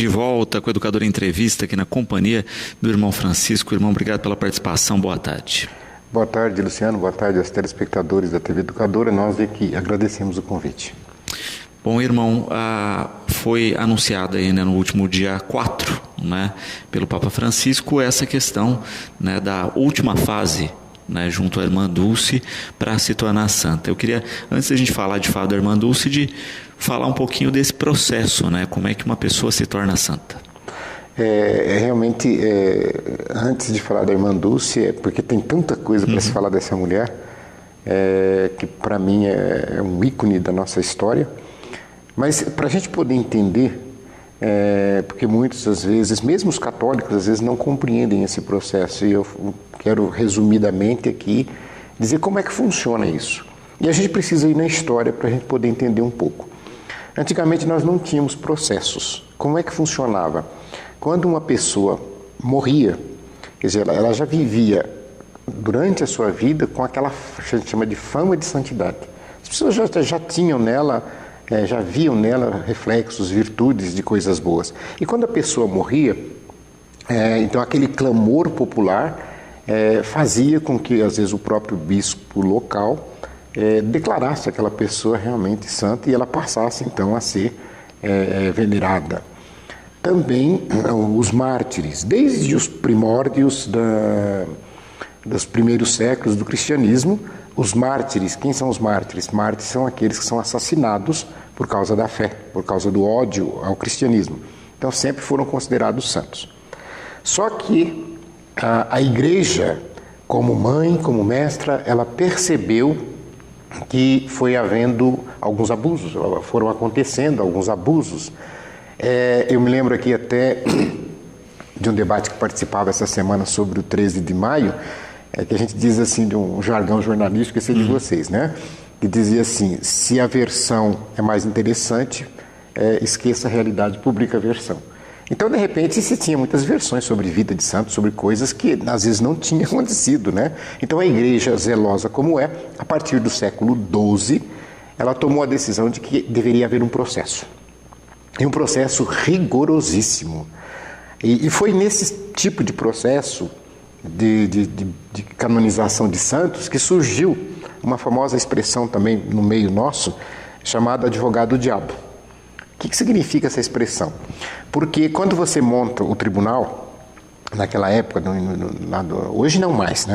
De volta com o Educador em Entrevista aqui na companhia do irmão Francisco. Irmão, obrigado pela participação. Boa tarde. Boa tarde, Luciano. Boa tarde aos telespectadores da TV Educadora. Nós aqui agradecemos o convite. Bom, irmão, foi anunciada aí, no último dia 4, pelo Papa Francisco, essa questão, da última fase, junto à irmã Dulce, para se tornar santa. Eu queria, antes da gente falar de fato da irmã Dulce, de falar um pouquinho desse processo, como é que uma pessoa se torna santa. Realmente, antes de falar da irmã Dulce, porque tem tanta coisa para se falar dessa mulher, que para mim é um ícone da nossa história. Mas para a gente poder entender, porque muitas das vezes, mesmo os católicos, às vezes não compreendem esse processo, e eu quero resumidamente aqui dizer como é que funciona isso. E a gente precisa ir na história para a gente poder entender um pouco. Antigamente nós não tínhamos processos. Como é que funcionava? Quando uma pessoa morria, quer dizer, ela já vivia durante a sua vida com aquela que a gente chama de fama de santidade. As pessoas já tinham nela, já viam nela reflexos, virtudes de coisas boas. E quando a pessoa morria, então aquele clamor popular fazia com que, às vezes, o próprio bispo local declarasse aquela pessoa realmente santa e ela passasse então a ser venerada. Também os mártires, desde os primórdios dos primeiros séculos do cristianismo, os mártires, quem são os mártires? Mártires são aqueles que são assassinados por causa da fé, por causa do ódio ao cristianismo. Então sempre foram considerados santos. Só que a igreja, como mãe, como mestra, ela percebeu que foi havendo alguns abusos, foram acontecendo alguns abusos. Eu me lembro aqui até de um debate que participava essa semana sobre o 13 de maio, que a gente diz assim, de um jargão jornalístico, esse é de vocês, que dizia assim: se a versão é mais interessante, esqueça a realidade, publica a versão. Então, de repente, se tinha muitas versões sobre vida de santos, sobre coisas que às vezes não tinham acontecido, Então a igreja, zelosa como a partir do século XII, ela tomou a decisão de que deveria haver um processo. E um processo rigorosíssimo. E foi nesse tipo de processo de canonização de santos que surgiu uma famosa expressão também no meio nosso, chamada advogado do diabo. O que significa essa expressão? Porque quando você monta o tribunal, naquela época, hoje não mais,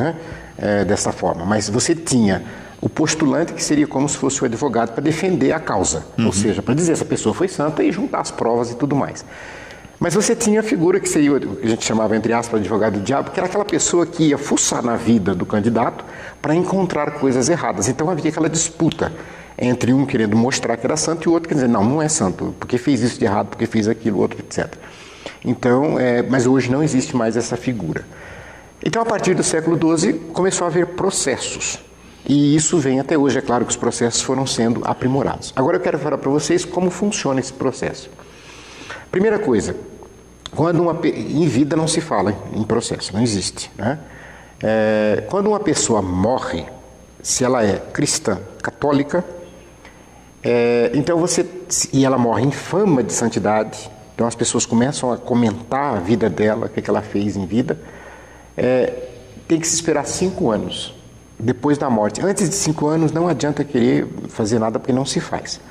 dessa forma, mas você tinha o postulante, que seria como se fosse o advogado para defender a causa, ou seja, para dizer se a pessoa foi santa e juntar as provas e tudo mais. Mas você tinha a figura que seria o que a gente chamava, entre aspas, advogado do diabo, que era aquela pessoa que ia fuçar na vida do candidato para encontrar coisas erradas. Então havia aquela disputa entre um querendo mostrar que era santo e o outro quer dizer, não é santo, porque fez isso de errado, porque fez aquilo, outro, etc. Então, mas hoje não existe mais essa figura. Então, a partir do século XII, começou a haver processos. E isso vem até hoje. É claro que os processos foram sendo aprimorados. Agora eu quero falar para vocês como funciona esse processo. Primeira coisa, em vida não se fala em processo, não existe. Quando uma pessoa morre, se ela é cristã, católica, então e ela morre em fama de santidade, então as pessoas começam a comentar a vida dela, o que ela fez em vida, tem que se esperar 5 anos depois da morte. Antes de 5 anos não adianta querer fazer nada, porque não se faz.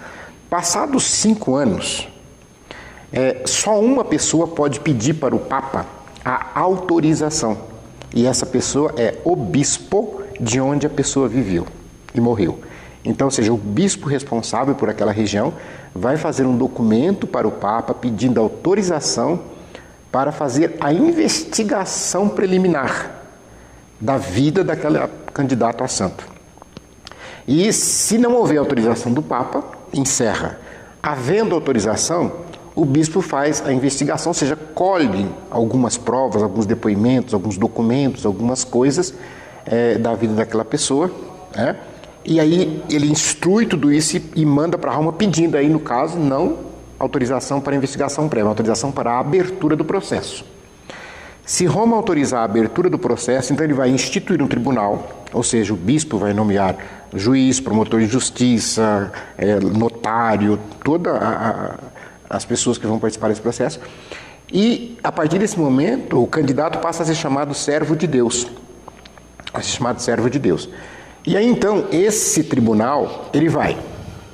Passados 5 anos, só uma pessoa pode pedir para o Papa a autorização, e essa pessoa é o bispo de onde a pessoa viveu e morreu. Então, ou seja, o bispo responsável por aquela região vai fazer um documento para o Papa pedindo autorização para fazer a investigação preliminar da vida daquela candidata a santo. E se não houver autorização do Papa, encerra. Havendo autorização, o bispo faz a investigação, ou seja, colhe algumas provas, alguns depoimentos, alguns documentos, algumas coisas da vida daquela pessoa, e aí ele instrui tudo isso e manda para Roma pedindo aí, no caso, não autorização para investigação prévia, autorização para a abertura do processo. Se Roma autorizar a abertura do processo, então ele vai instituir um tribunal, ou seja, o bispo vai nomear juiz, promotor de justiça, notário, toda as pessoas que vão participar desse processo. E, a partir desse momento, o candidato passa a ser chamado servo de Deus. A ser chamado servo de Deus. E aí, então, esse tribunal, ele vai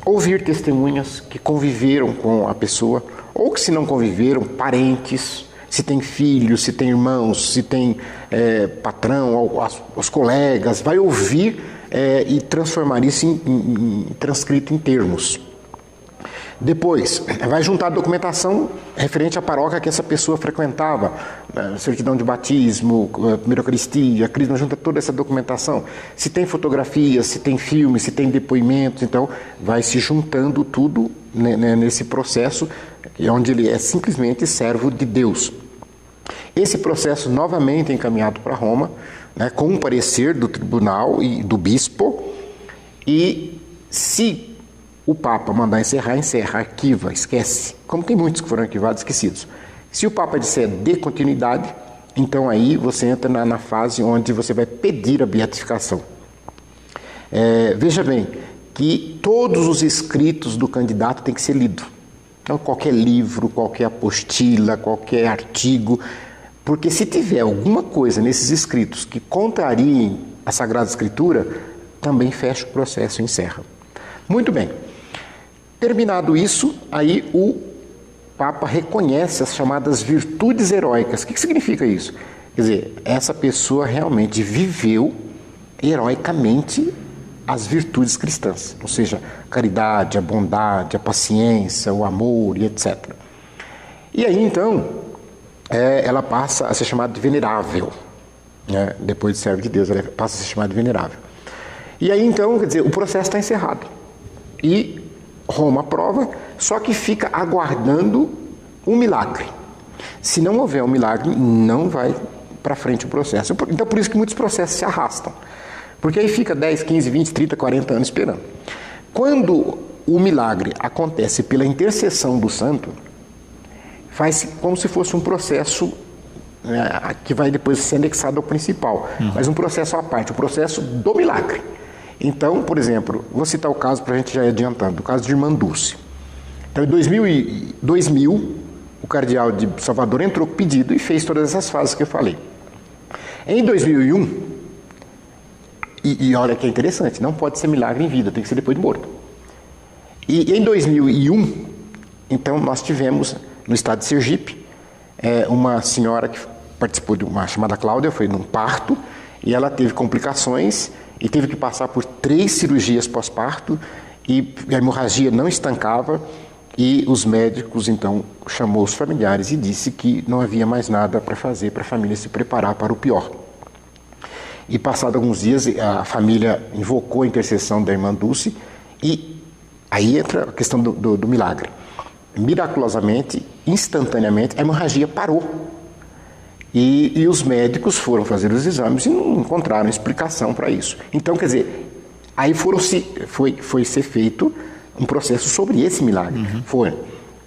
ouvir testemunhas que conviveram com a pessoa, ou que se não conviveram, parentes, se tem filhos, se tem irmãos, se tem patrão, os colegas, vai ouvir e transformar isso em transcrito em termos. Depois, vai juntar a documentação referente à paróquia que essa pessoa frequentava, certidão de batismo, primeira Eucaristia, crisma, junta toda essa documentação. Se tem fotografias, se tem filmes, se tem depoimentos, então vai se juntando tudo nesse processo, onde ele é simplesmente servo de Deus. Esse processo novamente é encaminhado para Roma, com um parecer do tribunal e do bispo, e se o Papa mandar encerrar, encerra, arquiva, esquece. Como tem muitos que foram arquivados, esquecidos. Se o Papa disser dê continuidade, então aí você entra na fase onde você vai pedir a beatificação. Veja bem, que todos os escritos do candidato têm que ser lidos. Então, qualquer livro, qualquer apostila, qualquer artigo, porque se tiver alguma coisa nesses escritos que contrariem a Sagrada Escritura, também fecha o processo e encerra. Muito bem. Terminado isso, aí o Papa reconhece as chamadas virtudes heróicas. O que significa isso? Quer dizer, essa pessoa realmente viveu heroicamente as virtudes cristãs, ou seja, a caridade, a bondade, a paciência, o amor e etc. E aí, então, ela passa a ser chamada de venerável. Depois de servo de Deus, ela passa a ser chamada de venerável. E aí, então, quer dizer, o processo está encerrado. E Roma aprova, só que fica aguardando um milagre. Se não houver um milagre, não vai para frente o processo. Então, por isso que muitos processos se arrastam. Porque aí fica 10, 15, 20, 30, 40 anos esperando. Quando o milagre acontece pela intercessão do santo, faz como se fosse um processo que vai depois ser anexado ao principal. Mas um processo à parte, o processo do milagre. Então, por exemplo, vou citar o caso para a gente já ir adiantando, o caso de Irmã Dulce. Então, em 2000, o cardeal de Salvador entrou com pedido e fez todas essas fases que eu falei. Em 2001, e olha que é interessante, não pode ser milagre em vida, tem que ser depois de morto. E em 2001, então, nós tivemos, no estado de Sergipe, uma senhora que participou de uma chamada Cláudia, foi num parto, e ela teve complicações e teve que passar por 3 cirurgias pós-parto e a hemorragia não estancava e os médicos, então, chamou os familiares e disse que não havia mais nada para fazer para a família se preparar para o pior. E passados alguns dias, a família invocou a intercessão da Irmã Dulce e aí entra a questão do milagre. Miraculosamente, instantaneamente, a hemorragia parou. E os médicos foram fazer os exames e não encontraram explicação para isso. Então, quer dizer, aí foi ser feito um processo sobre esse milagre. Foi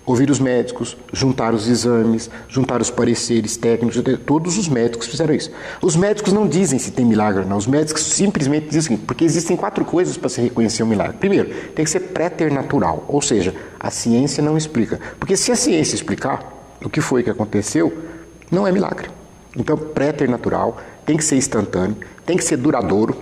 ouvir os médicos, juntar os exames, juntar os pareceres técnicos, todos os médicos fizeram isso. Os médicos não dizem se tem milagre ou não, os médicos simplesmente dizem o seguinte, porque existem 4 coisas para se reconhecer um milagre. Primeiro, tem que ser préternatural, ou seja, a ciência não explica. Porque se a ciência explicar o que foi que aconteceu, não é milagre. Então, préternatural, tem que ser instantâneo, tem que ser duradouro.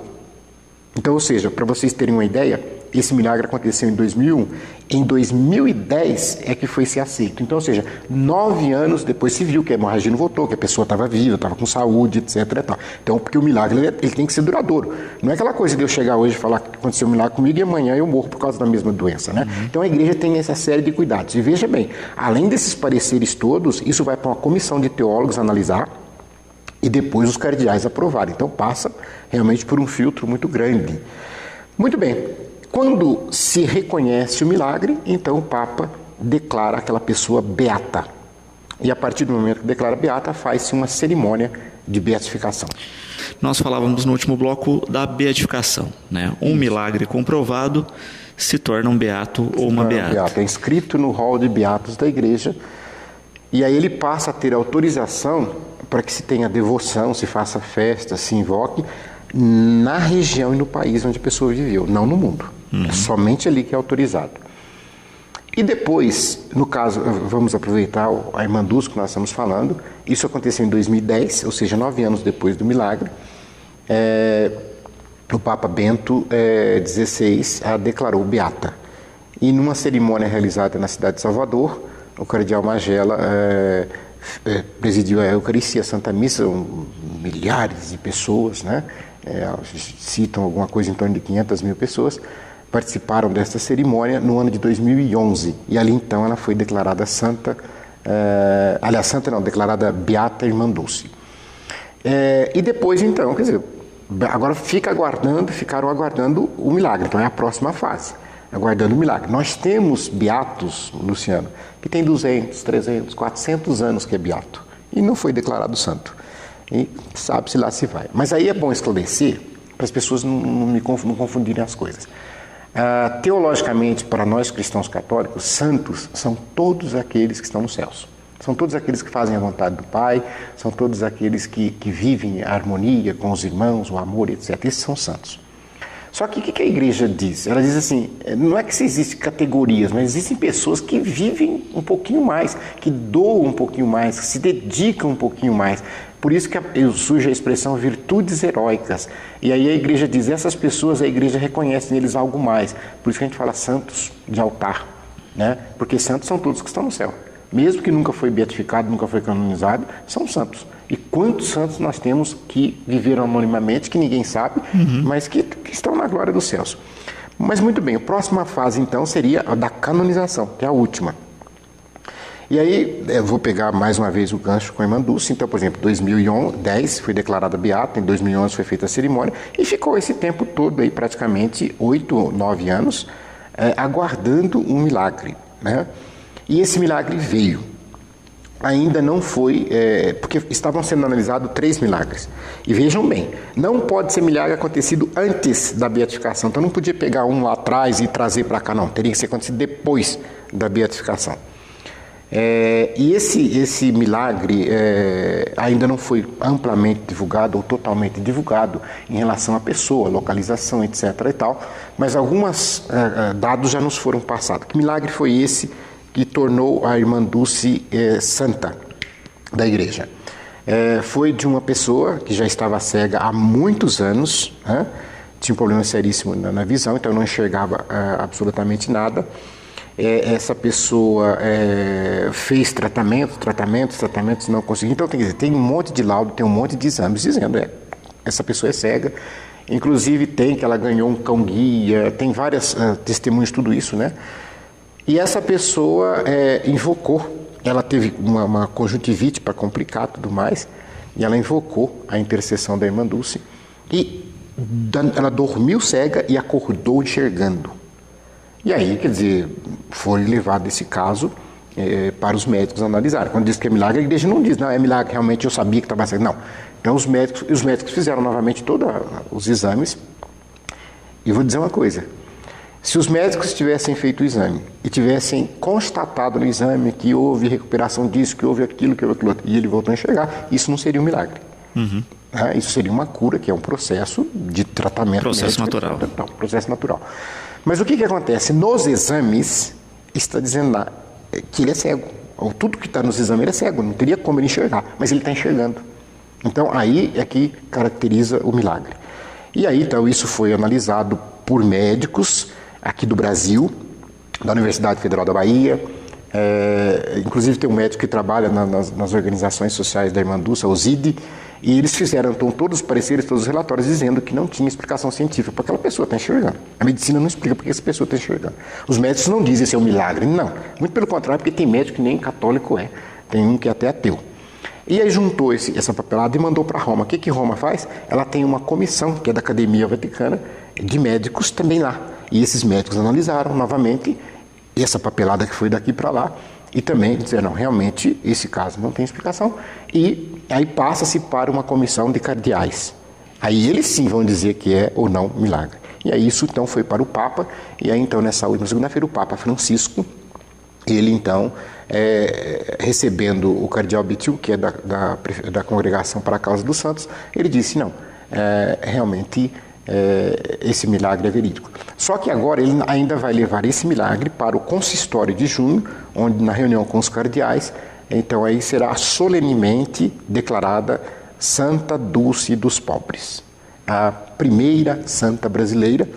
Então, ou seja, para vocês terem uma ideia, esse milagre aconteceu em 2001, em 2010 é que foi ser aceito. Então, ou seja, 9 anos depois se viu que a hemorragia não voltou, que a pessoa estava viva, estava com saúde, etc. Então, porque o milagre ele tem que ser duradouro. Não é aquela coisa de eu chegar hoje e falar que aconteceu um milagre comigo e amanhã eu morro por causa da mesma doença, né? Então, a igreja tem essa série de cuidados. E veja bem, além desses pareceres todos, isso vai para uma comissão de teólogos analisar e depois os cardeais aprovarem. Então, passa realmente por um filtro muito grande. Muito bem. Quando se reconhece o milagre, então o Papa declara aquela pessoa beata. E a partir do momento que declara beata, faz-se uma cerimônia de beatificação. Nós falávamos no último bloco da beatificação, né? Um milagre comprovado se torna um beato ou uma beata. É inscrito no rol de beatos da igreja. E aí ele passa a ter autorização para que se tenha devoção, se faça festa, se invoque na região e no país onde a pessoa viveu, não no mundo. É somente ali que é autorizado. E depois, no caso, vamos aproveitar a irmã Dulce que nós estamos falando, isso aconteceu em 2010, ou seja, 9 anos depois do milagre. O Papa Bento XVI a declarou beata. E numa cerimônia realizada na cidade de Salvador, o cardeal Magela presidiu a Eucaristia, a Santa Missa, milhares de pessoas, né? Citam alguma coisa em torno de 500 mil pessoas, participaram desta cerimônia no ano de 2011. E ali então ela foi declarada santa, declarada beata irmã Dulce. E depois então, quer dizer, agora ficaram aguardando o milagre, então é a próxima fase, aguardando o milagre. Nós temos beatos, Luciano, que tem 200, 300, 400 anos que é beato e não foi declarado santo. E sabe-se lá se vai. Mas aí é bom esclarecer para as pessoas não confundirem as coisas. Teologicamente, para nós cristãos católicos, santos são todos aqueles que estão nos céus. São todos aqueles que fazem a vontade do Pai, são todos aqueles que vivem a harmonia com os irmãos, o amor, etc. Esses são santos. Só que o que a igreja diz? Ela diz assim, não é que existem categorias, mas existem pessoas que vivem um pouquinho mais, que doam um pouquinho mais, que se dedicam um pouquinho mais. Por isso que surge a expressão virtudes heróicas. E aí a igreja diz, essas pessoas, a igreja reconhece neles algo mais. Por isso que a gente fala santos de altar, né? Porque santos são todos que estão no céu. Mesmo que nunca foi beatificado, nunca foi canonizado, são santos. E quantos santos nós temos que viveram anonimamente, que ninguém sabe, mas que estão na glória dos céus. Mas muito bem, a próxima fase então seria a da canonização, que é a última. E aí, eu vou pegar mais uma vez o gancho com a irmã Dulce. Então, por exemplo, em 2010 foi declarada beata, em 2011 foi feita a cerimônia, e ficou esse tempo todo aí, praticamente 8, 9 anos, aguardando um milagre, né? E esse milagre veio. Ainda não foi, porque estavam sendo analisados 3 milagres. E vejam bem, não pode ser milagre acontecido antes da beatificação. Então não podia pegar um lá atrás e trazer para cá, não. Teria que ser acontecido depois da beatificação. E esse milagre ainda não foi amplamente divulgado ou totalmente divulgado em relação à pessoa, localização, etc. e tal, mas alguns dados já nos foram passados. Que milagre foi esse que tornou a irmã Dulce santa da igreja? Foi de uma pessoa que já estava cega há muitos anos, né? Tinha um problema seríssimo na visão, então não enxergava absolutamente nada. Essa pessoa fez tratamentos, não conseguiu. Então, tem um monte de laudo, tem um monte de exames dizendo essa pessoa é cega. Inclusive tem que ela ganhou um cão-guia, tem várias testemunhas de tudo isso, né? E essa pessoa invocou, ela teve uma conjuntivite para complicar tudo mais, e ela invocou a intercessão da irmã Dulce, e ela dormiu cega e acordou enxergando. E aí, quer dizer, foi levado esse caso para os médicos analisarem. Quando diz que é milagre, a igreja não diz, não, é milagre, realmente eu sabia que estava cego. Não. Então os médicos fizeram novamente todos os exames. E vou dizer uma coisa, se os médicos tivessem feito o exame e tivessem constatado no exame que houve recuperação disso, que houve aquilo, outro, e ele voltou a enxergar, isso não seria um milagre. Isso seria uma cura, que é um processo de tratamento. Processo natural. Processo natural. Mas o que acontece? Nos exames, está dizendo lá que ele é cego. Tudo que está nos exames ele é cego, não teria como ele enxergar, mas ele está enxergando. Então, aí é que caracteriza o milagre. E aí, então, isso foi analisado por médicos aqui do Brasil, da Universidade Federal da Bahia. Inclusive, tem um médico que trabalha nas organizações sociais da irmã Dulce, a OSID, e eles fizeram então todos os pareceres, todos os relatórios, dizendo que não tinha explicação científica para aquela pessoa estar enxergando. A medicina não explica porque essa pessoa está enxergando. Os médicos não dizem se é um milagre, não. Muito pelo contrário, porque tem médico que nem católico é. Tem um que é até ateu. E aí juntou essa papelada e mandou para Roma. O que Roma faz? Ela tem uma comissão, que é da Academia Vaticana, de médicos também lá. E esses médicos analisaram novamente essa papelada que foi daqui para lá, e também disseram, não, realmente esse caso não tem explicação, e aí passa-se para uma comissão de cardeais. Aí eles sim vão dizer que é ou não milagre. E aí isso então foi para o Papa, e aí então nessa última segunda-feira o Papa Francisco, ele então, recebendo o cardeal Bitiu, que é da Congregação para a Causa dos Santos, ele disse, não, realmente esse milagre é verídico. Só que agora ele ainda vai levar esse milagre para o consistório de junho, onde na reunião com os cardeais, então aí será solenemente declarada Santa Dulce dos Pobres, a primeira santa brasileira.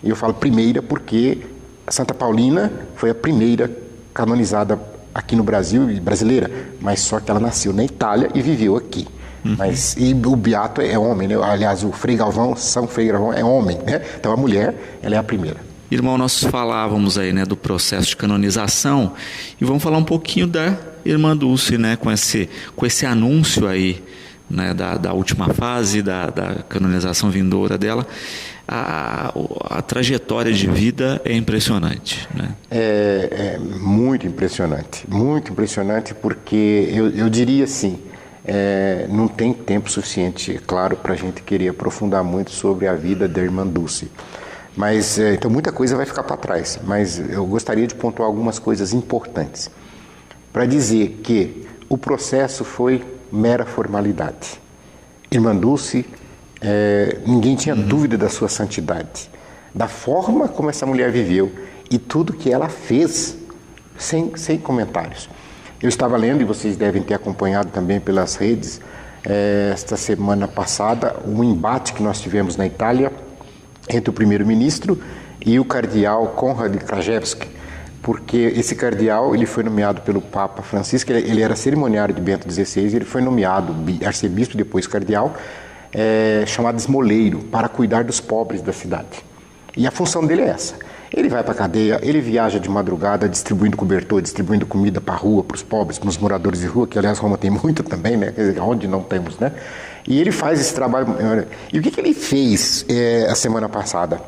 E eu falo primeira porque a Santa Paulina foi a primeira canonizada aqui no Brasil, brasileira, mas só que ela nasceu na Itália e viveu aqui. Mas e o beato é homem, né? Aliás, o Frei Galvão, São Frei Galvão é homem, né? Então a mulher, ela é a primeira. Irmão, nós falávamos aí, né, do processo de canonização e vamos falar um pouquinho da Irmã Dulce, né, com esse anúncio aí, né, da última fase da canonização vindoura dela. A trajetória de vida é impressionante, né? É muito impressionante porque eu diria assim, não tem tempo suficiente, claro, para a gente querer aprofundar muito sobre a vida da Irmã Dulce. Mas, então muita coisa vai ficar para trás, mas eu gostaria de pontuar algumas coisas importantes. Para dizer que o processo foi mera formalidade. Irmã Dulce, ninguém tinha dúvida da sua santidade, da forma como essa mulher viveu e tudo que ela fez, sem comentários. Eu estava lendo, e vocês devem ter acompanhado também pelas redes, esta semana passada, um embate que nós tivemos na Itália entre o primeiro-ministro e o cardeal Konrad Krajewski, porque esse cardeal ele foi nomeado pelo Papa Francisco, ele era cerimoniário de Bento XVI, ele foi nomeado arcebispo, depois cardeal, chamado esmoleiro, para cuidar dos pobres da cidade. E a função dele é essa. Ele vai para a cadeia, ele viaja de madrugada distribuindo cobertor, distribuindo comida para a rua, para os pobres, para os moradores de rua, que aliás Roma tem muito também, né? Quer dizer, onde não temos, né? E ele faz esse trabalho. E o que ele fez a semana passada?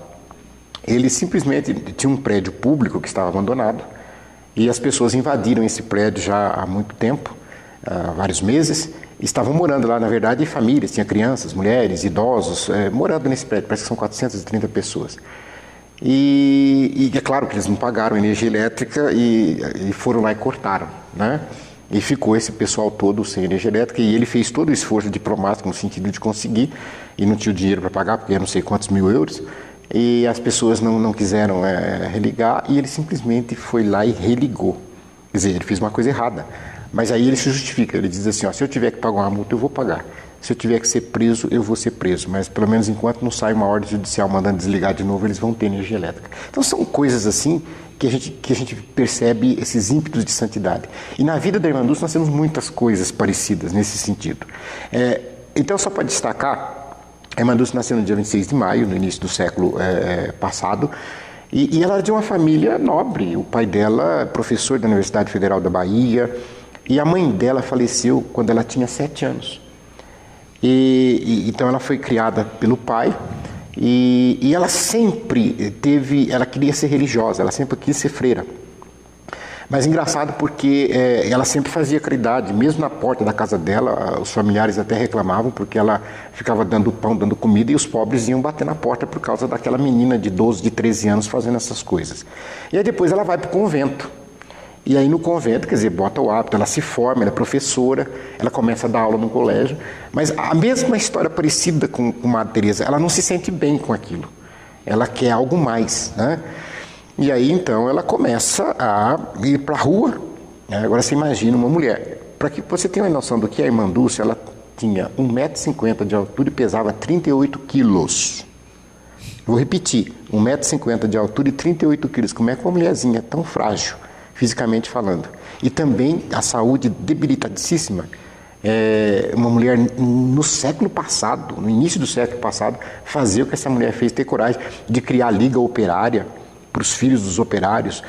Ele simplesmente tinha um prédio público que estava abandonado e as pessoas invadiram esse prédio já há muito tempo, há vários meses, e estavam morando lá, na verdade, em famílias, tinha crianças, mulheres, idosos, morando nesse prédio, parece que são 430 pessoas. E é claro que eles não pagaram energia elétrica e foram lá e cortaram, né? E ficou esse pessoal todo sem energia elétrica e ele fez todo o esforço diplomático no sentido de conseguir e não tinha o dinheiro para pagar, porque eu não sei quantos mil euros, e as pessoas não quiseram religar e ele simplesmente foi lá e religou. Quer dizer, ele fez uma coisa errada, mas aí ele se justifica, ele diz assim, ó, se eu tiver que pagar uma multa, eu vou pagar. Se eu tiver que ser preso, eu vou ser preso. Mas pelo menos enquanto não sai uma ordem judicial mandando desligar de novo, eles vão ter energia elétrica. Então são coisas assim que a gente percebe esses ímpetos de santidade. E na vida da Irmã Dulce nós temos muitas coisas parecidas nesse sentido. Então só para destacar, a Irmã Dulce nasceu no dia 26 de maio, no início do século passado, e ela era de uma família nobre. O pai dela é professor da Universidade Federal da Bahia, e a mãe dela faleceu quando ela tinha 7 anos. Então ela foi criada pelo pai e ela sempre ela queria ser religiosa, ela sempre quis ser freira. Mas engraçado porque ela sempre fazia caridade, mesmo na porta da casa dela, os familiares até reclamavam porque ela ficava dando pão, dando comida e os pobres iam bater na porta por causa daquela menina de 12, de 13 anos fazendo essas coisas. E aí depois ela vai para o convento. E aí no convento, quer dizer, bota o hábito, ela se forma, ela é professora, ela começa a dar aula no colégio, mas a mesma história parecida com Madre Teresa, ela não se sente bem com aquilo, ela quer algo mais, né? E aí então ela começa a ir para a rua, né? Agora você imagina uma mulher, para que você tenha uma noção do que é a Irmã Dulce, ela tinha 1,50 m de altura e pesava 38 quilos. Vou repetir, 1,50 m de altura e 38 quilos, como é que uma mulherzinha tão frágil, fisicamente falando, e também a saúde debilitadíssima, uma mulher no século passado, no início do século passado, fazer o que essa mulher fez, ter coragem de criar a Liga Operária para os filhos dos operários,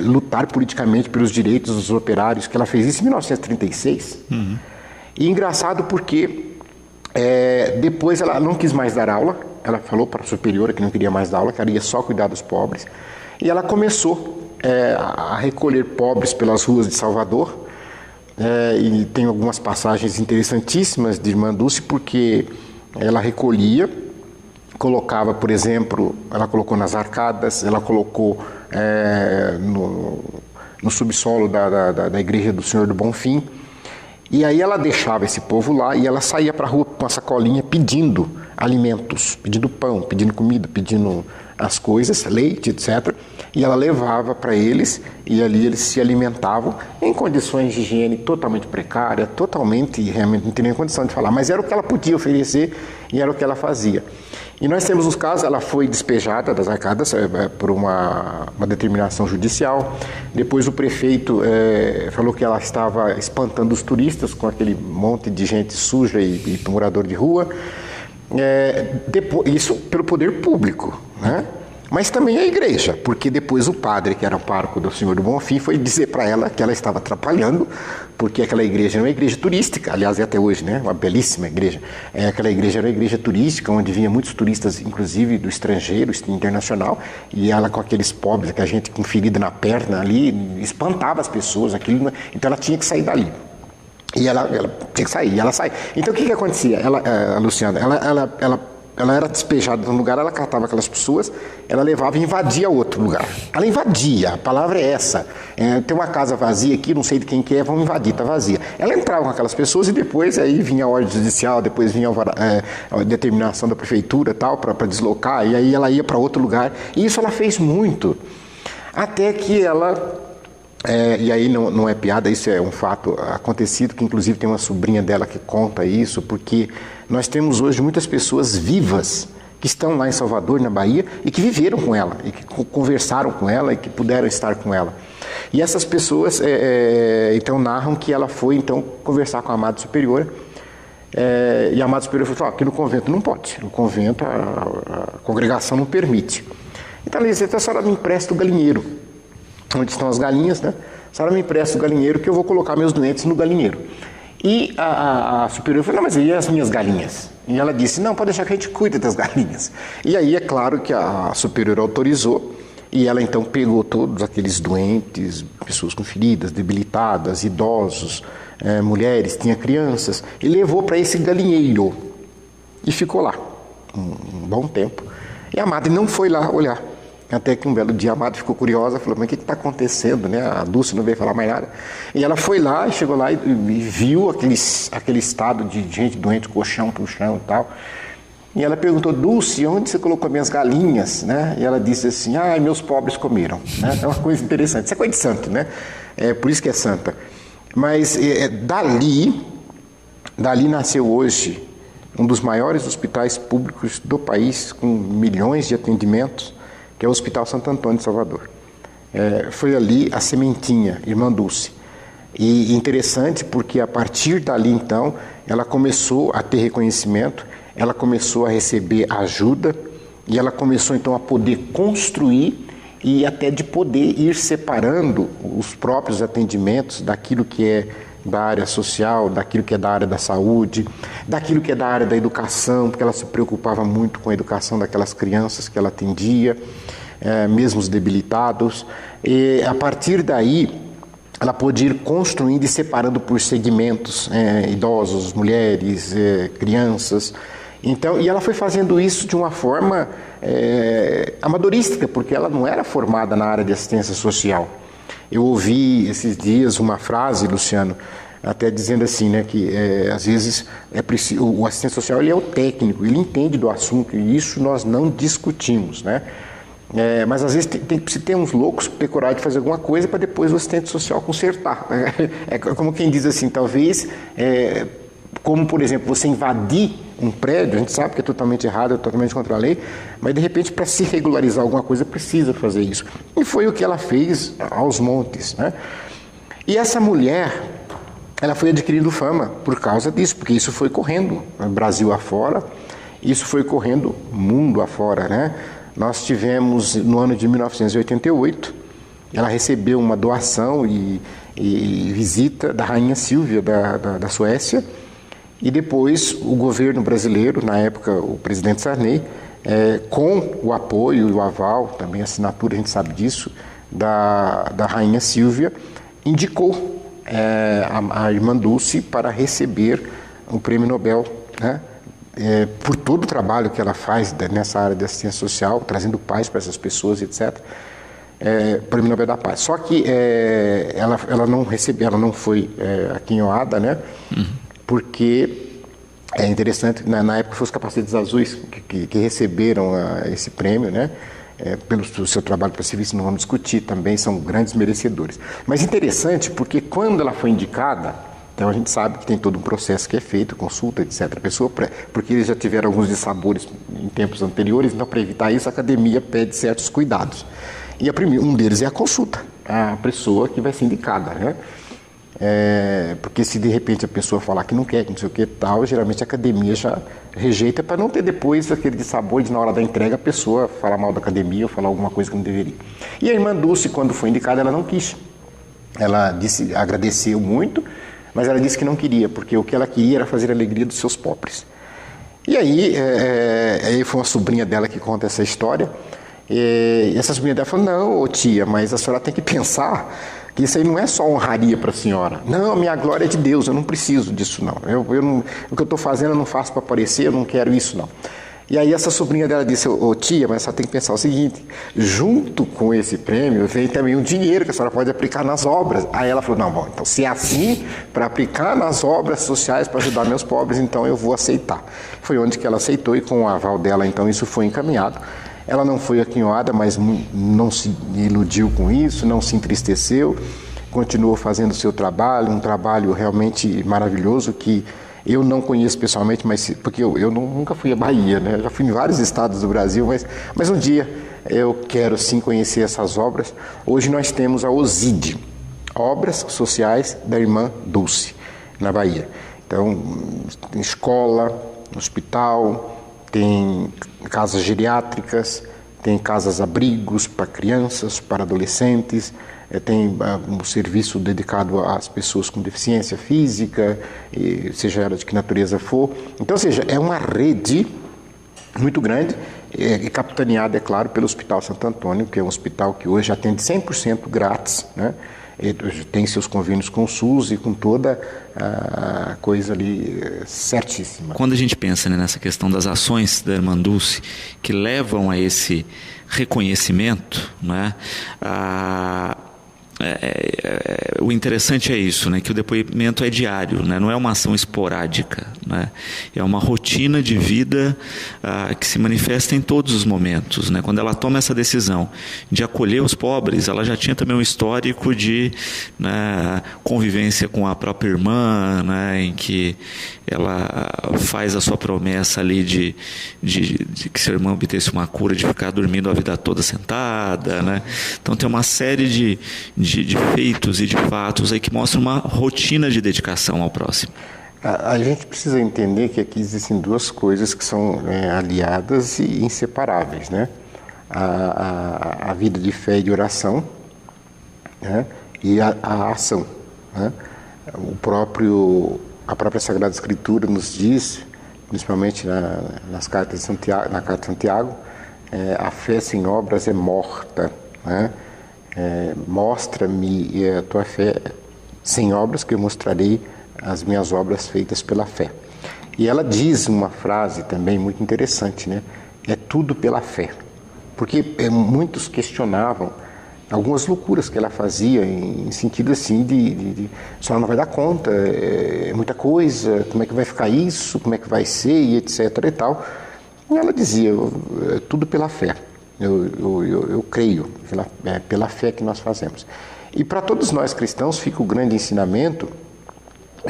lutar politicamente pelos direitos dos operários, que ela fez isso em 1936. E engraçado porque depois ela não quis mais dar aula, ela falou para a superiora que não queria mais dar aula, que ela ia só cuidar dos pobres, e ela começou a recolher pobres pelas ruas de Salvador, e tem algumas passagens interessantíssimas de Irmã Dulce, porque ela recolhia, colocava, por exemplo, ela colocou nas arcadas, ela colocou no subsolo da igreja do Senhor do Bonfim, E aí ela deixava esse povo lá e ela saía para a rua com a sacolinha pedindo alimentos, pedindo pão, pedindo comida, pedindo as coisas, leite, etc. E ela levava para eles e ali eles se alimentavam em condições de higiene totalmente precárias, totalmente, realmente não tinha nem condição de falar, mas era o que ela podia oferecer e era o que ela fazia. E nós temos os casos, ela foi despejada das arcadas por uma determinação judicial. Depois o prefeito falou que ela estava espantando os turistas com aquele monte de gente suja e morador de rua. Isso pelo poder público, né? Mas também a igreja, porque depois o padre, que era o pároco do Senhor do Bonfim, foi dizer para ela que ela estava atrapalhando, porque aquela igreja era uma igreja turística, aliás, é até hoje, né? Uma belíssima igreja. Aquela igreja era uma igreja turística, onde vinha muitos turistas, inclusive do estrangeiro, internacional, e ela com aqueles pobres, que a gente com ferida na perna ali, espantava as pessoas, então ela tinha que sair dali. E ela tinha que sair, e ela sai. Então o que acontecia? A Luciana, ela era despejada de um lugar, ela catava aquelas pessoas, ela levava e invadia outro lugar. Ela invadia, a palavra é essa. Tem uma casa vazia aqui, não sei de quem que é, vamos invadir, está vazia. Ela entrava com aquelas pessoas e depois aí vinha a ordem judicial, depois vinha a determinação da prefeitura tal, para deslocar, e aí ela ia para outro lugar. E isso ela fez muito. Até que ela... e aí não é piada, isso é um fato acontecido, que inclusive tem uma sobrinha dela que conta isso, porque nós temos hoje muitas pessoas vivas que estão lá em Salvador, na Bahia, e que viveram com ela, e que conversaram com ela, e que puderam estar com ela. E essas pessoas, então, narram que ela foi, então, conversar com a Amada Superiora, e a Amada Superiora falou, aqui no convento não pode, no convento a congregação não permite. Então ela disse, a senhora me empresta o galinheiro, onde estão as galinhas, né? A senhora me empresta o galinheiro que eu vou colocar meus doentes no galinheiro. E a superiora falou, não, mas e as minhas galinhas? E ela disse, não, pode deixar que a gente cuide das galinhas. E aí é claro que a superiora autorizou, e ela então pegou todos aqueles doentes, pessoas com feridas, debilitadas, idosos, mulheres, tinha crianças, e levou para esse galinheiro. E ficou lá um bom tempo. E a madre não foi lá olhar. Até que um belo dia a Amada ficou curiosa, falou, mas o que está acontecendo, né? A Dulce não veio falar mais nada. E ela foi lá, chegou lá e viu aquele estado de gente doente, colchão pro chão e tal. E ela perguntou, Dulce, onde você colocou minhas galinhas? Né? E ela disse assim, meus pobres comeram. Né? É uma coisa interessante, isso é coisa de santo, né? Por isso que é santa. Mas dali nasceu hoje um dos maiores hospitais públicos do país, com milhões de atendimentos, que é o Hospital Santo Antônio de Salvador. Foi ali a sementinha, Irmã Dulce. E interessante porque a partir dali, então, ela começou a ter reconhecimento, ela começou a receber ajuda e ela começou, então, a poder construir e até de poder ir separando os próprios atendimentos daquilo que é da área social, daquilo que é da área da saúde, daquilo que é da área da educação, porque ela se preocupava muito com a educação daquelas crianças que ela atendia, mesmo os debilitados. E a partir daí, ela pôde ir construindo e separando por segmentos, idosos, mulheres, crianças. Então, e ela foi fazendo isso de uma forma amadorística, porque ela não era formada na área de assistência social. Eu ouvi esses dias uma frase, Luciano, até dizendo assim, né, que às vezes o assistente social ele é o técnico, ele entende do assunto e isso nós não discutimos, né? Mas às vezes tem que ter uns loucos ter coragem de fazer alguma coisa para depois o assistente social consertar. É como quem diz assim, talvez, como por exemplo, você invadir um prédio, a gente sabe que é totalmente errado, é totalmente contra a lei, mas de repente para se regularizar alguma coisa precisa fazer isso. E foi o que ela fez aos montes, né? E essa mulher, ela foi adquirindo fama por causa disso, porque isso foi correndo Brasil afora, isso foi correndo mundo afora, né? Nós tivemos no ano de 1988, ela recebeu uma doação e visita da Rainha Silvia da Suécia. E depois o governo brasileiro, na época o presidente Sarney, com o apoio e o aval, também a assinatura, a gente sabe disso, da Rainha Silvia, indicou a Irmã Dulce para receber o Prêmio Nobel, né? Por todo o trabalho que ela faz nessa área de assistência social, trazendo paz para essas pessoas, etc. Prêmio Nobel da Paz. Só que ela não recebeu, ela não foi aquinhoada, né? Porque é interessante, na época foram os capacetes azuis que receberam esse prêmio, né? Pelo seu trabalho para serviço, não vamos discutir, também são grandes merecedores. Mas interessante porque quando ela foi indicada, então a gente sabe que tem todo um processo que é feito, consulta, etc. Porque eles já tiveram alguns dissabores em tempos anteriores, então para evitar isso a academia pede certos cuidados. E um deles é a consulta, a pessoa que vai ser indicada, né? Porque se de repente a pessoa falar que não quer, que não sei o que tal, geralmente a academia já rejeita para não ter depois aquele dissabor de na hora da entrega a pessoa falar mal da academia ou falar alguma coisa que não deveria. E a irmã Dulce, quando foi indicada, ela não quis. Ela agradeceu muito, mas ela disse que não queria, porque o que ela queria era fazer a alegria dos seus pobres. E aí foi uma sobrinha dela que conta essa história. E essa sobrinha dela falou: não, tia, mas a senhora tem que pensar que isso aí não é só honraria para a senhora. Não, a minha glória é de Deus, eu não preciso disso não. O que eu estou fazendo eu não faço para aparecer, eu não quero isso não. E aí essa sobrinha dela disse: tia, mas a senhora tem que pensar o seguinte, junto com esse prêmio vem também um dinheiro que a senhora pode aplicar nas obras. Aí ela falou: não, bom, então se é assim, para aplicar nas obras sociais para ajudar meus pobres, então eu vou aceitar. Foi onde que ela aceitou e com o aval dela, então isso foi encaminhado. Ela não foi aquinhoada, mas não se iludiu com isso, não se entristeceu, continuou fazendo o seu trabalho, um trabalho realmente maravilhoso que eu não conheço pessoalmente, mas porque eu nunca fui à Bahia, né? Eu já fui em vários estados do Brasil, mas um dia eu quero sim conhecer essas obras. Hoje nós temos a OSID, Obras Sociais da Irmã Dulce, na Bahia. Então, tem escola, hospital, tem casas geriátricas, tem casas-abrigos para crianças, para adolescentes, tem um serviço dedicado às pessoas com deficiência física, seja ela de que natureza for. Então, ou seja, é uma rede muito grande, capitaneada, é claro, pelo Hospital Santo Antônio, que é um hospital que hoje atende 100% grátis, né? Tem seus convênios com o SUS e com toda a coisa ali certíssima. Quando a gente pensa, né, nessa questão das ações da Irmã Dulce que levam a esse reconhecimento, né, o interessante é isso, né, que o depoimento é diário, né, não é uma ação esporádica, né, é uma rotina de vida que se manifesta em todos os momentos, né. Quando ela toma essa decisão de acolher os pobres, ela já tinha também um histórico de, né, convivência com a própria irmã, né, em que ela faz a sua promessa ali de que seu irmão obtesse uma cura de ficar dormindo a vida toda sentada, né. Então tem uma série de feitos e de fatos aí que mostram uma rotina de dedicação ao próximo. A gente precisa entender que aqui existem duas coisas que são aliadas e inseparáveis, né? A vida de fé e de oração, né? E a ação, né? A própria Sagrada Escritura nos diz, principalmente na carta de Santiago, a fé sem obras é morta, né? Mostra-me a tua fé sem obras, que eu mostrarei as minhas obras feitas pela fé. E ela diz uma frase também muito interessante, né? É tudo pela fé. Porque muitos questionavam algumas loucuras que ela fazia, em sentido assim de a senhora não vai dar conta, é muita coisa, como é que vai ficar isso, como é que vai ser, e etc. e tal. E ela dizia, é tudo pela fé. Eu creio, pela fé que nós fazemos. E para todos nós cristãos fica o grande ensinamento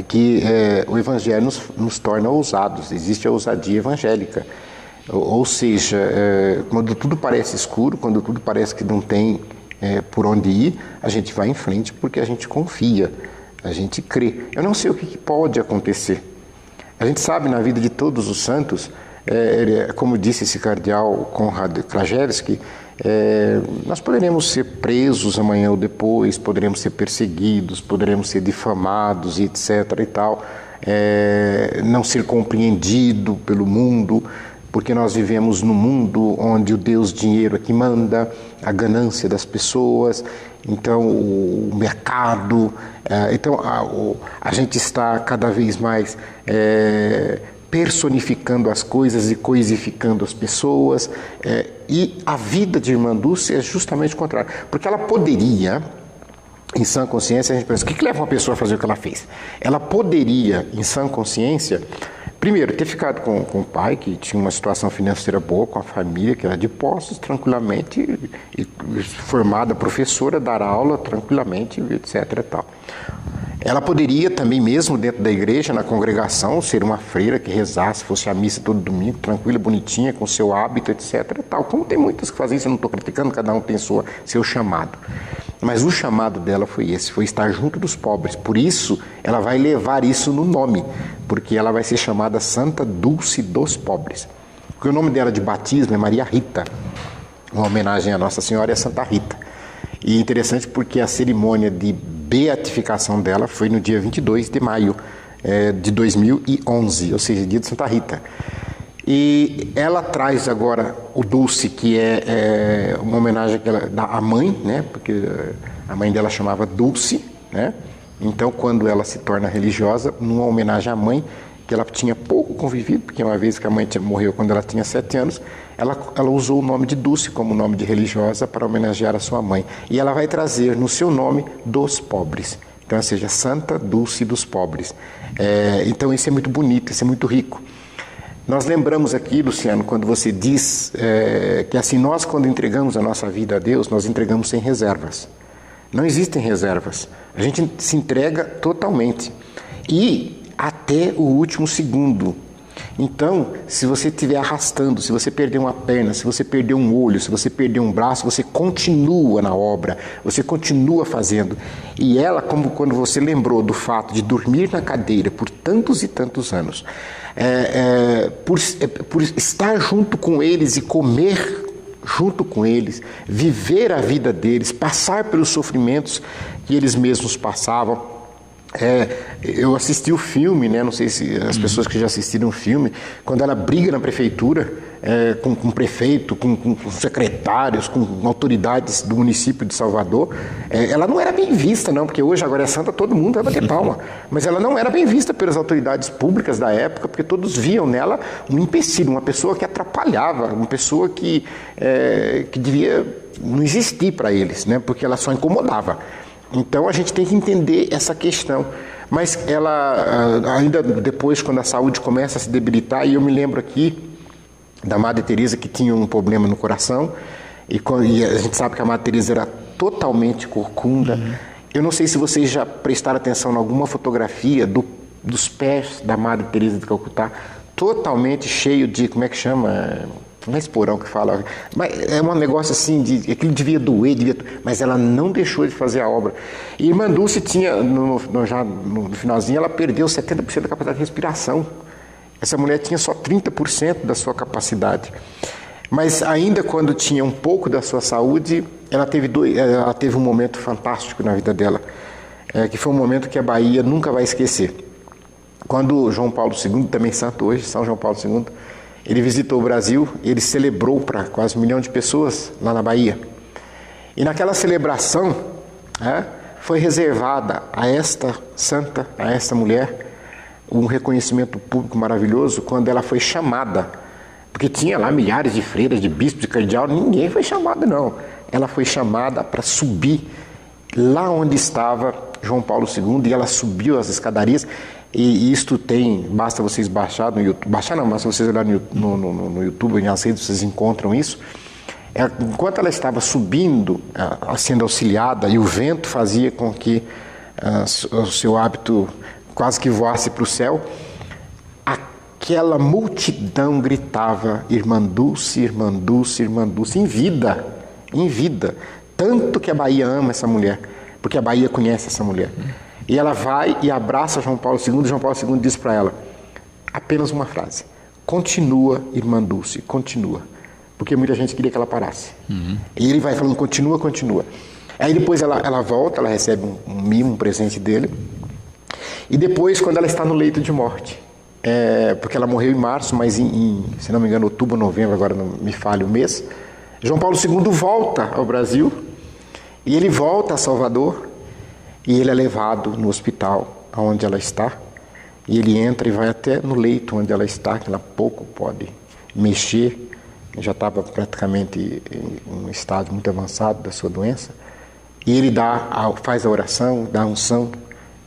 que o Evangelho nos torna ousados, existe a ousadia evangélica. Ou seja, quando tudo parece escuro, quando tudo parece que não tem por onde ir, a gente vai em frente porque a gente confia, a gente crê. Eu não sei o que pode acontecer. A gente sabe na vida de todos os santos, como disse esse cardeal Konrad Krajewski, nós poderemos ser presos amanhã ou depois, poderemos ser perseguidos, poderemos ser difamados, etc. e tal, não ser compreendido pelo mundo, porque nós vivemos num mundo onde o Deus dinheiro é que manda, a ganância das pessoas, então o mercado, então a gente está cada vez mais personificando as coisas e coisificando as pessoas. E a vida de Irmã Dulce é justamente o contrário. Porque ela poderia, em sã consciência, a gente pensa, o que leva uma pessoa a fazer o que ela fez? Ela poderia, em sã consciência, primeiro, ter ficado com o pai, que tinha uma situação financeira boa, com a família, que era de posses, tranquilamente, e formada professora, dar aula tranquilamente, etc. E tal. Ela poderia também, mesmo dentro da igreja, na congregação, ser uma freira que rezasse, fosse à missa todo domingo, tranquila, bonitinha, com seu hábito, etc. E tal. Como tem muitas que fazem isso, eu não estou criticando, cada um tem seu chamado. Mas o chamado dela foi esse, foi estar junto dos pobres. Por isso, ela vai levar isso no nome, porque ela vai ser chamada Santa Dulce dos Pobres. Porque o nome dela de batismo é Maria Rita, uma homenagem à Nossa Senhora e a Santa Rita. E é interessante porque a cerimônia de beatificação dela foi no dia 22 de maio de 2011, ou seja, dia de Santa Rita. E ela traz agora o Dulce, que é uma homenagem que ela dá à mãe, né? Porque a mãe dela chamava Dulce, né? Então, quando ela se torna religiosa, numa homenagem à mãe, que ela tinha pouco convivido, porque uma vez que a mãe morreu quando ela tinha 7 anos, ela usou o nome de Dulce como nome de religiosa para homenagear a sua mãe. E ela vai trazer no seu nome dos pobres. Então, ou seja, Santa Dulce dos Pobres. Então, isso é muito bonito, isso é muito rico. Nós lembramos aqui, Luciano, quando você diz que assim, nós quando entregamos a nossa vida a Deus, nós entregamos sem reservas. Não existem reservas. A gente se entrega totalmente. E até o último segundo. Então, se você estiver arrastando, se você perder uma perna, se você perder um olho, se você perder um braço, você continua na obra, você continua fazendo. E ela, como quando você lembrou do fato de dormir na cadeira por tantos e tantos anos, por estar junto com eles e comer junto com eles, viver a vida deles, passar pelos sofrimentos que eles mesmos passavam. Eu assisti o filme, né? Não sei se as pessoas que já assistiram o filme, quando ela briga na prefeitura com o prefeito, com secretários, com autoridades do município de Salvador, ela não era bem vista, não, porque hoje agora é santa, todo mundo vai bater palma, mas ela não era bem vista pelas autoridades públicas da época, porque todos viam nela um empecilho, uma pessoa que atrapalhava, uma pessoa que devia não existir para eles, né? Porque ela só incomodava. Então a gente tem que entender essa questão. Mas ela, ainda depois, quando a saúde começa a se debilitar, e eu me lembro aqui da Madre Teresa que tinha um problema no coração, e a gente sabe que a Madre Teresa era totalmente corcunda. Eu não sei se vocês já prestaram atenção em alguma fotografia dos pés da Madre Teresa de Calcutá, totalmente cheio de, como é que chama? Não é esporão que fala, mas é um negócio assim, aquilo devia doer, mas ela não deixou de fazer a obra. E Irmã Dulce tinha, já no finalzinho, ela perdeu 70% da capacidade de respiração. Essa mulher tinha só 30% da sua capacidade. Mas ainda quando tinha um pouco da sua saúde, ela teve um momento fantástico na vida dela, que foi um momento que a Bahia nunca vai esquecer. Quando João Paulo II, também santo hoje, São João Paulo II, ele visitou o Brasil, ele celebrou para quase 1 milhão de pessoas lá na Bahia. E naquela celebração, foi reservada a esta santa, a esta mulher, um reconhecimento público maravilhoso quando ela foi chamada. Porque tinha lá milhares de freiras, de bispos, de cardeal, ninguém foi chamado não. Ela foi chamada para subir lá onde estava João Paulo II, e ela subiu as escadarias. E isto basta vocês baixar no YouTube, basta vocês olharem no YouTube, nas redes, vocês encontram isso. Enquanto ela estava subindo, sendo auxiliada, e o vento fazia com que o seu hábito quase que voasse para o céu, aquela multidão gritava: Irmã Dulce, Irmã Dulce, Irmã Dulce, em vida, em vida. Tanto que a Bahia ama essa mulher, porque a Bahia conhece essa mulher. E ela vai e abraça João Paulo II, e João Paulo II diz para ela apenas uma frase: continua, Irmã Dulce, continua. Porque muita gente queria que ela parasse. E ele vai falando: continua, continua. Aí depois ela volta, ela recebe um mimo, um presente dele. E depois, quando ela está no leito de morte, porque ela morreu em março, mas se não me engano, outubro, novembro, agora não me falha o mês, João Paulo II volta ao Brasil, e ele volta a Salvador, e ele é levado no hospital onde ela está, E ele entra e vai até no leito onde ela está, que ela pouco pode mexer, já estava praticamente em um estado muito avançado da sua doença. E ele faz a oração, dá a unção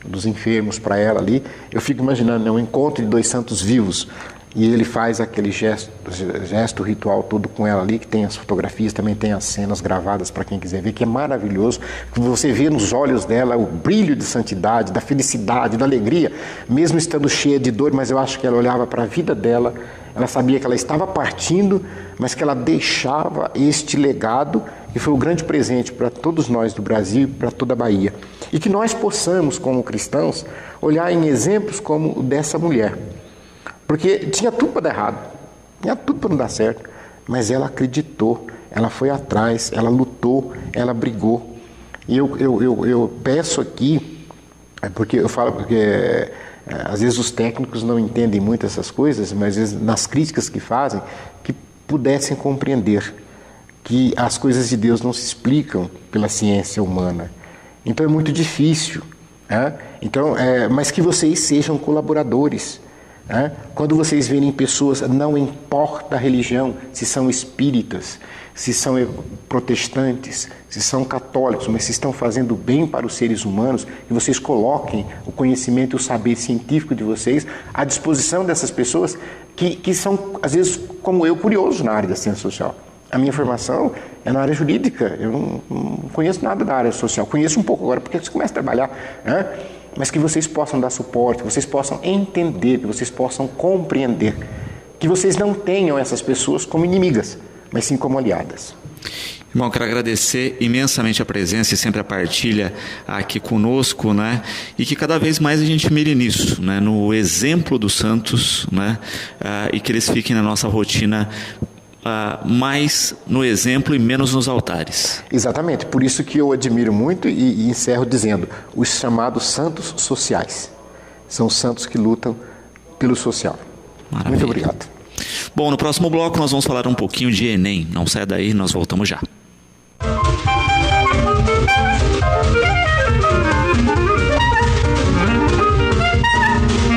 dos enfermos para ela ali. Eu fico imaginando, né, um encontro de dois santos vivos, e ele faz aquele gesto ritual todo com ela ali, que tem as fotografias, também tem as cenas gravadas para quem quiser ver, que é maravilhoso. Você vê nos olhos dela o brilho de santidade, da felicidade, da alegria, mesmo estando cheia de dor, mas eu acho que ela olhava para a vida dela, ela sabia que ela estava partindo, mas que ela deixava este legado, que foi o grande presente para todos nós do Brasil e para toda a Bahia. E que nós possamos, como cristãos, olhar em exemplos como o dessa mulher. Porque tinha tudo para dar errado, tinha tudo para não dar certo, mas ela acreditou, ela foi atrás, ela lutou, ela brigou. E eu peço aqui, porque eu falo, porque às vezes os técnicos não entendem muito essas coisas, mas às vezes nas críticas que fazem, que pudessem compreender que as coisas de Deus não se explicam pela ciência humana. Então é muito difícil, né? Mas que vocês sejam colaboradores. Quando vocês verem pessoas, não importa a religião, se são espíritas, se são protestantes, se são católicos, mas se estão fazendo bem para os seres humanos, que vocês coloquem o conhecimento e o saber científico de vocês à disposição dessas pessoas que são, às vezes, como eu, curiosos na área da ciência social. A minha formação é na área jurídica, eu não conheço nada da área social, conheço um pouco agora, porque você começa a trabalhar, né? Mas que vocês possam dar suporte, que vocês possam entender, que vocês possam compreender, que vocês não tenham essas pessoas como inimigas, mas sim como aliadas. Irmão, quero agradecer imensamente a presença e sempre a partilha aqui conosco, né? E que cada vez mais a gente mire nisso, né? No exemplo dos santos, né? E que eles fiquem na nossa rotina mais no exemplo e menos nos altares. Exatamente, por isso que eu admiro muito e encerro dizendo, os chamados santos sociais. São os santos que lutam pelo social. Maravilha. Muito obrigado. Bom, no próximo bloco nós vamos falar um pouquinho de Enem. Não saia daí, nós voltamos já.